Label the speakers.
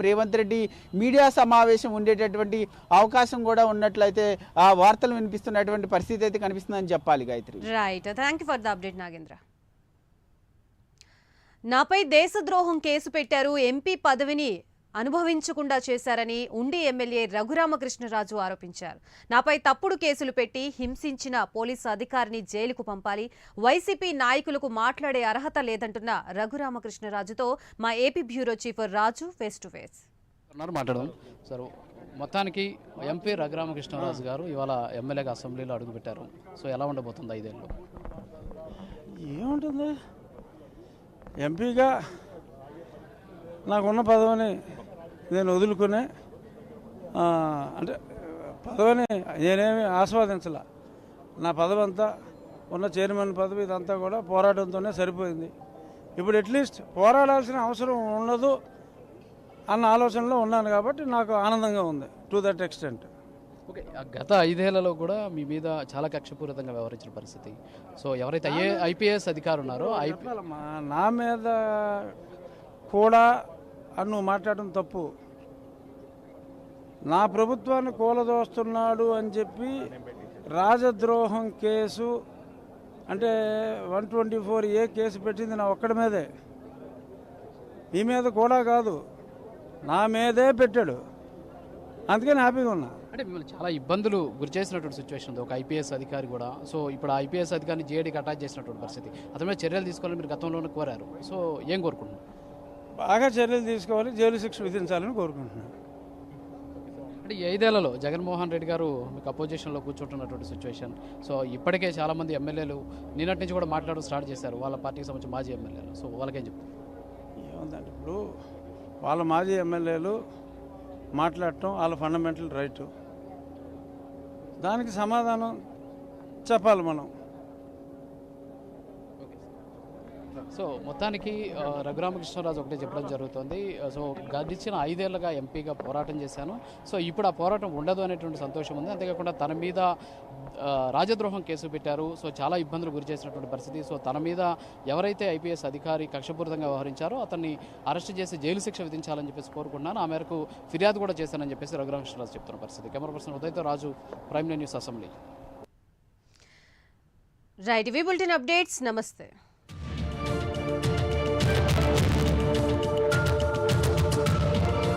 Speaker 1: Revanth Reddy media సమావేశం ఉండేటటువంటి అవకాశం కూడా ఉన్నట్లయితే ఆ వార్తలు వినిపిస్తున్నటువంటి పరిస్థితి అయితే కనిపిస్తుందని చెప్పాలి Gayatri.
Speaker 2: Right, thank you for the update Nagendra. నాపై దేశద్రోహం కేసు పెట్టారు, ఎంపీ పదవిని అనుభవించకుండా చేశారని ఉండి ఎమ్మెల్యే రఘురామకృష్ణరాజు ఆరోపించారు. నాపై తప్పుడు కేసులు పెట్టి హింసించిన పోలీసు అధికారిని జైలుకు పంపాలి, వైసీపీ నాయకులకు మాట్లాడే అర్హత లేదంటున్న రఘురామకృష్ణరాజుతో మా AP bureau chief Raju face to face
Speaker 3: మాట్లాడదాం. సార్, మొత్తానికి ఎంపీ రఘురామకృష్ణరాజు గారు ఇవాళ ఎమ్మెల్యేగా అసెంబ్లీలో అడుగుపెట్టారు. సో ఎలా ఉండబోతుంది 5 ఏళ్ళు?
Speaker 4: ఏముంటుంది, ఎంపీగా నాకున్న పదవిని నేను వదులుకునే అంటే పదవిని నేనేమి ఆస్వాదించాల. నా పదవి అంతా ఉన్న చైర్మన్ పదవి ఇదంతా కూడా పోరాటంతోనే సరిపోయింది. ఇప్పుడు అట్లీస్ట్ పోరాడాల్సిన అవసరం ఉండదు అన్న ఆలోచనలో ఉన్నాను కాబట్టి నాకు ఆనందంగా ఉంది టు దట్ ఎక్స్టెంట్.
Speaker 3: ఓకే, గత 5 ఏళ్లలో కూడా మీ మీద చాలా కక్షపూరితంగా వ్యవహరించిన పరిస్థితి. సో ఎవరైతే ఐపీఎస్ అధికారులు ఉన్నారో
Speaker 4: నా మీద కూడా అని నువ్వు మాట్లాడడం తప్పు. నా ప్రభుత్వాన్ని కూలదోస్తున్నాడు అని చెప్పి రాజద్రోహం కేసు అంటే 124A కేసు పెట్టింది నా ఒక్కడి మీదే, మీ మీద కూడా కాదు, నా మీదే పెట్టాడు. అందుకని హ్యాపీగా ఉన్నా.
Speaker 3: అంటే మిమ్మల్ని చాలా ఇబ్బందులు గురి చేసినటువంటి సిచ్యువేషన్ ఉంది ఒక ఐపీఎస్ అధికారి కూడా. సో ఇప్పుడు ఆ ఐపీఎస్ అధికారిని జేడీకి అటాచ్ చేసినటువంటి పరిస్థితి, అతని మీద చర్యలు తీసుకోవాలని మీరు గతంలోనే కోరారు. సో ఏం కోరుకుంటున్నారు?
Speaker 4: బాగా చర్యలు తీసుకోవాలి, జైలు శిక్ష విధించాలని కోరుకుంటున్నాను.
Speaker 3: అంటే ఈ 5 ఏళ్లలో జగన్మోహన్ రెడ్డి గారు మీకు అపోజిషన్లో కూర్చుంటున్నటువంటి సిచ్యువేషన్. సో ఇప్పటికే చాలామంది ఎమ్మెల్యేలు నిన్నటి నుంచి కూడా మాట్లాడడం స్టార్ట్ చేశారు, వాళ్ళ పార్టీకి సంబంధించిన మాజీ ఎమ్మెల్యేలు. సో వాళ్ళకేం చెప్తారు?
Speaker 4: ఏముందంటే ఇప్పుడు వాళ్ళ మాజీ ఎమ్మెల్యేలు మాట్లాడటం వాళ్ళ ఫండమెంటల్ రైటు, దానికి సమాధానం చెప్పాలి మనం.
Speaker 3: సో మొత్తానికి రఘురామకృష్ణరాజు ఒకటే చెప్పడం జరుగుతుంది. సో గడిచిన 5 ఏళ్ళుగా ఎంపీగా పోరాటం చేశాను, సో ఇప్పుడు ఆ పోరాటం ఉండదు అనేటువంటి సంతోషం ఉంది. అంతేకాకుండా తన మీద రాజద్రోహం కేసు పెట్టారు, సో చాలా ఇబ్బందులు గురి చేసినటువంటి పరిస్థితి. సో తన మీద ఎవరైతే ఐపీఎస్ అధికారి కక్షపూరితంగా వ్యవహరించారో అతన్ని అరెస్ట్ చేసి జైలు శిక్ష విధించాలని చెప్పేసి కోరుకుంటున్నాను. ఆ మేరకు ఫిర్యాదు కూడా చేశానని చెప్పేసి రఘురామకృష్ణరాజు చెప్తున్న పరిస్థితి. కెమెరా పర్సన్ ఉదయ్తో రాజు, ప్రైమ్ న్యూస్ అసెంబ్లీ.
Speaker 2: రైట్, ఇవి బులెటిన్ అప్డేట్స్. నమస్తే.